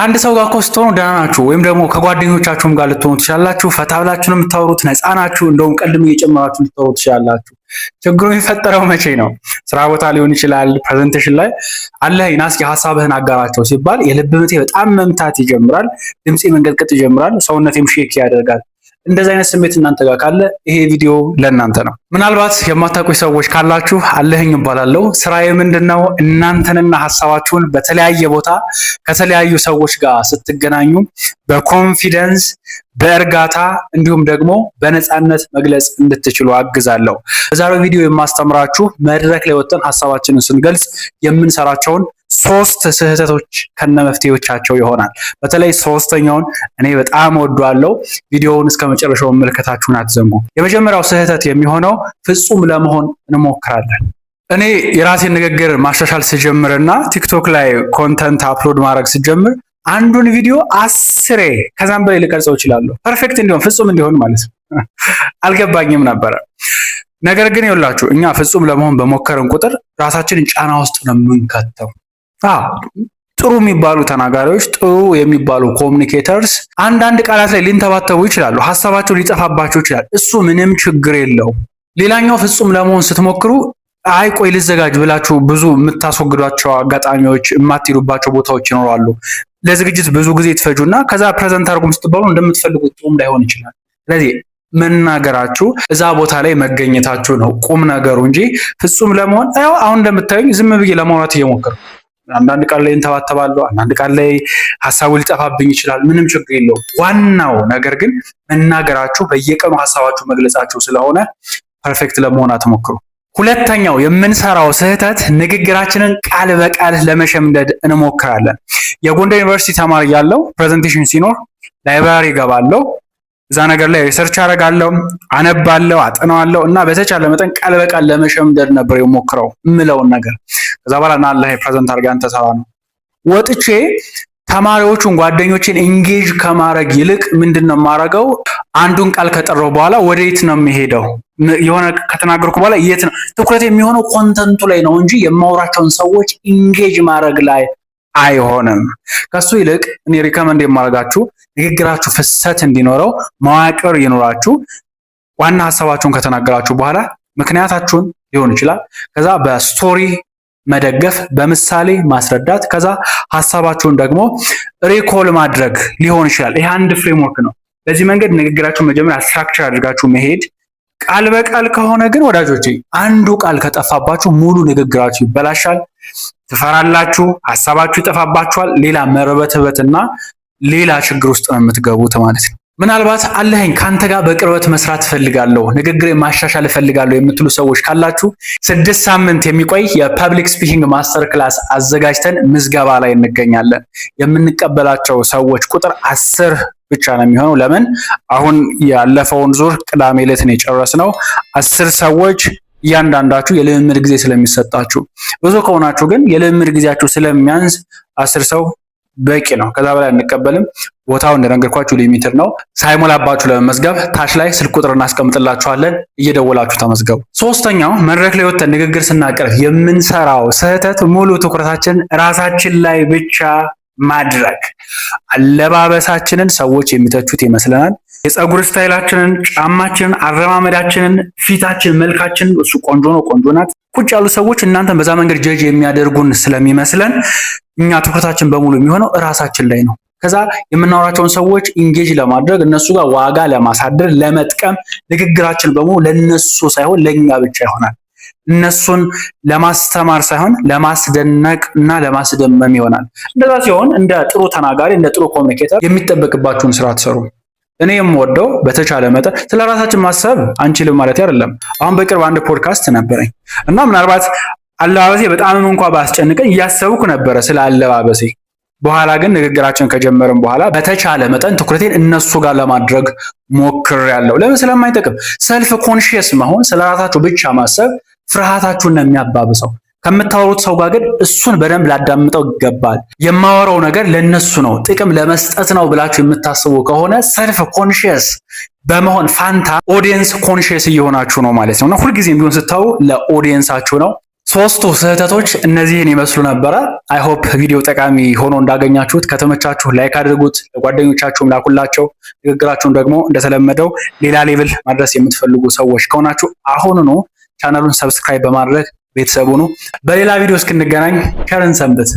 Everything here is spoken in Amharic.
ከአንድ ሰው ጋር እኮ ስትሆኑ ደህና ናችሁ፣ ወይም ደግሞ ከጓደኞቻችሁም ጋር ልትሆኑ ትችላላችሁ። ፈታ ብላችሁ ነው የምታወሩት፣ ነፃ ናችሁ። እንደውም ቀልድም እየጨመራችሁ ልትወሩ ትችላላችሁ። ችግሩ የሚፈጠረው መቼ ነው? ስራ ቦታ ሊሆን ይችላል፣ ፕሬዘንቴሽን ላይ አለህ ና እስኪ ሀሳብህን አጋራቸው ሲባል የልብ ምቴ በጣም መምታት ይጀምራል፣ ድምፄ መንቀጥቀጥ ይጀምራል፣ ሰውነቴም ሼክ ያደርጋል። እንደዚህ አይነት ስሜት እናንተ ጋር ካለ ይሄ ቪዲዮ ለእናንተ ነው። ምናልባት የማታውቁኝ ሰዎች ካላችሁ አለህኝ እባላለሁ። ስራዬ ምንድነው? እናንተንና ሀሳባችሁን በተለያየ ቦታ ከተለያዩ ሰዎች ጋር ስትገናኙ በኮንፊደንስ በእርጋታ እንዲሁም ደግሞ በነፃነት መግለጽ እንድትችሉ አግዛለሁ። በዛሬው ቪዲዮ የማስተምራችሁ መድረክ ላይ ወጥተን ሀሳባችንን ስንገልጽ የምንሰራቸውን 3 ስህተቶች ከነመፍትሄዎቻቸው ይሆናል። በተለይ ሶስተኛውን እኔ በጣም ወዷለሁ። ቪዲዮውን እስከ መጨረሻው መመልከታችሁን አትዘንጉ። የመጀመሪያው ስህተት የሚሆነው ፍጹም ለመሆን እንሞክራለን። እኔ የራሴን ንግግር ማሻሻል ስጀምርና ቲክቶክ ላይ ኮንተንት አፕሎድ ማድረግ ስጀምር አንዱን ቪዲዮ 10 ከዛም በላይ ልቀርጸው እችላለሁ። ፐርፌክት እንዲሆን ፍጹም እንዲሆን ማለት ነው። አልገባኝም ነበረ። ነገር ግን ይኸውላችሁ እኛ ፍጹም ለመሆን በሞከርን ቁጥር ራሳችንን ጫና ውስጥ ነው የምንከተው። ጥሩ የሚባሉ ተናጋሪዎች፣ ጥሩ የሚባሉ ኮሚኒኬተርስ አንዳንድ ቃላት ላይ ሊንተባተቡ ይችላሉ፣ ሀሳባቸው ሊጠፋባቸው ይችላል። እሱ ምንም ችግር የለውም። ሌላኛው ፍጹም ለመሆን ስትሞክሩ አይ ቆይ ልዘጋጅ ብላችሁ ብዙ የምታስወግዷቸው አጋጣሚዎች፣ የማትሄዱባቸው ቦታዎች ይኖራሉ። ለዝግጅት ብዙ ጊዜ ትፈጁና ከዛ ፕሬዘንት አድርጉም ስትባሉ እንደምትፈልጉት ጥሩም ላይሆን ይችላል። ስለዚህ መናገራችሁ እዛ ቦታ ላይ መገኘታችሁ ነው ቁም ነገሩ እንጂ ፍጹም ለመሆን አሁን እንደምታዩኝ ዝም ብዬ ለማውራት እየሞከርኩ አንዳንድ ቃል ላይ እንተባተባለሁ፣ አንዳንድ ቃል ላይ ሀሳቡ ሊጠፋብኝ ይችላል። ምንም ችግር የለውም። ዋናው ነገር ግን መናገራችሁ በየቀኑ ሀሳባችሁ መግለጻችሁ ስለሆነ ፐርፌክት ለመሆን አትሞክሩ። ሁለተኛው የምንሰራው ስህተት ንግግራችንን ቃል በቃል ለመሸምደድ እንሞክራለን። የጎንደር ዩኒቨርሲቲ ተማሪ ያለው ፕሬዘንቴሽን ሲኖር ላይብራሪ እገባለሁ፣ እዛ ነገር ላይ ሪሰርች አደርጋለሁ፣ አነባለሁ፣ አጠናዋለሁ እና በተቻለ መጠን ቃል በቃል ለመሸምደድ ነበር የሞክረው የምለውን ነገር። ከዛ በኋላ እና አላህ ፕሬዘንት አድርገህ አንተ ሰራ ነው ወጥቼ ተማሪዎቹን ጓደኞችን ኢንጌጅ ከማድረግ ይልቅ ምንድነው የማደርገው? አንዱን ቃል ከጠራው በኋላ ወደ የት ነው የሚሄደው? የሆነ ከተናገርኩ በኋላ የት ነው ትኩረት የሚሆነው? ኮንተንቱ ላይ ነው እንጂ የማወራቸውን ሰዎች ኢንጌጅ ማድረግ ላይ አይሆንም። ከሱ ይልቅ እኔ ሪከመንድ የማደርጋችሁ ንግግራችሁ ፍሰት እንዲኖረው መዋቅር ይኖራችሁ። ዋና ሀሳባችሁን ከተናገራችሁ በኋላ ምክንያታችሁን ሊሆን ይችላል፣ ከዛ በስቶሪ መደገፍ፣ በምሳሌ ማስረዳት፣ ከዛ ሀሳባችሁን ደግሞ ሪኮል ማድረግ ሊሆን ይችላል። ይሄ አንድ ፍሬምወርክ ነው። በዚህ መንገድ ንግግራችሁን መጀመሪያ ስትራክቸር አድርጋችሁ መሄድ። ቃል በቃል ከሆነ ግን ወዳጆቼ አንዱ ቃል ከጠፋባችሁ ሙሉ ንግግራችሁ ይበላሻል፣ ትፈራላችሁ፣ ሀሳባችሁ ይጠፋባችኋል። ሌላ መርበትበትና ሌላ ችግር ውስጥ ነው የምትገቡት ማለት ነው። ምናልባት አለኸኝ ካንተ ጋር በቅርበት መስራት እፈልጋለሁ፣ ንግግሬ ማሻሻል እፈልጋለሁ የምትሉ ሰዎች ካላችሁ 6 ሳምንት የሚቆይ የፐብሊክ ስፒኪንግ ማስተር ክላስ አዘጋጅተን ምዝገባ ላይ እንገኛለን። የምንቀበላቸው ሰዎች ቁጥር 10 ብቻ ነው የሚሆነው። ለምን አሁን ያለፈውን ዙር ቅዳሜ ዕለት ነው የጨረስነው። 10 ሰዎች እያንዳንዳችሁ የልምምድ ጊዜ ስለሚሰጣችሁ፣ ብዙ ከሆናችሁ ግን የልምምድ ጊዜያችሁ ስለሚያንስ 10 ሰው በቂ ነው። ከዛ በላይ አንቀበልም። ቦታው እንደነገርኳችሁ ሊሚትድ ነው። ሳይሞላባችሁ ለመመዝገብ ታች ላይ ስልክ ቁጥር እናስቀምጥላችኋለን፣ እየደወላችሁ ተመዝገቡ። ሶስተኛው መድረክ ላይ ወጥተን ንግግር ስናቀርብ የምንሰራው ስህተት ሙሉ ትኩረታችን ራሳችን ላይ ብቻ ማድረግ። አለባበሳችንን ሰዎች የሚተቹት ይመስለናል። የፀጉር ስታይላችንን፣ ጫማችንን፣ አረማመዳችንን፣ ፊታችን፣ መልካችንን እሱ ቆንጆ ነው፣ ቆንጆ ናት፣ ቁጭ ያሉ ሰዎች እናንተን በዛ መንገድ ጀጅ የሚያደርጉን ስለሚመስለን እኛ ትኩረታችን በሙሉ የሚሆነው ራሳችን ላይ ነው። ከዛ የምናወራቸውን ሰዎች ኢንጌጅ ለማድረግ እነሱ ጋር ዋጋ ለማሳደር ለመጥቀም ንግግራችን በሙሉ ለነሱ ሳይሆን ለኛ ብቻ ይሆናል። እነሱን ለማስተማር ሳይሆን ለማስደነቅ እና ለማስደመም ይሆናል። እንደዛ ሲሆን እንደ ጥሩ ተናጋሪ፣ እንደ ጥሩ ኮሚኒኬተር የሚጠበቅባችሁን ስራ ትሰሩ። እኔ የምወደው በተቻለ መጠን ስለ ራሳችን ማሰብ አንችልም ማለት አይደለም። አሁን በቅርብ አንድ ፖድካስት ነበረኝ እና ምናልባት አለባበሴ በጣም እንኳን ባስጨንቀኝ እያሰብኩ ነበረ ስለ አለባበሴ። በኋላ ግን ንግግራችን ከጀመርን በኋላ በተቻለ መጠን ትኩረቴን እነሱ ጋር ለማድረግ ሞክሬያለሁ። ለምን? ስለማይጠቅም። ሰልፍ ኮንሺየስ መሆን፣ ስለ ራሳችሁ ብቻ ማሰብ ፍርሃታችሁን ነው የሚያባብሰው። ከምታወሩት ሰው ጋር ግን እሱን በደንብ ላዳምጠው ይገባል። የማወራው ነገር ለነሱ ነው፣ ጥቅም ለመስጠት ነው ብላችሁ የምታስቡ ከሆነ ሰልፍ ኮንሺየስ በመሆን ፋንታ ኦዲየንስ ኮንሺየስ እየሆናችሁ ነው ማለት ነው። እና ሁልጊዜም ቢሆን ስታዩ ለኦዲየንሳችሁ ነው። ሶስቱ ስህተቶች እነዚህን ይመስሉ ነበረ። አይ ሆፕ ቪዲዮ ጠቃሚ ሆኖ እንዳገኛችሁት። ከተመቻችሁ ላይክ አድርጉት፣ ለጓደኞቻችሁም ላኩላቸው። ንግግራችሁን ደግሞ እንደተለመደው ሌላ ሌቭል ማድረስ የምትፈልጉ ሰዎች ከሆናችሁ አሁኑኑ ቻናሉን ሰብስክራይብ በማድረግ ቤተሰቡ ነው። በሌላ ቪዲዮ እስክንገናኝ ቸርን ሰንብት።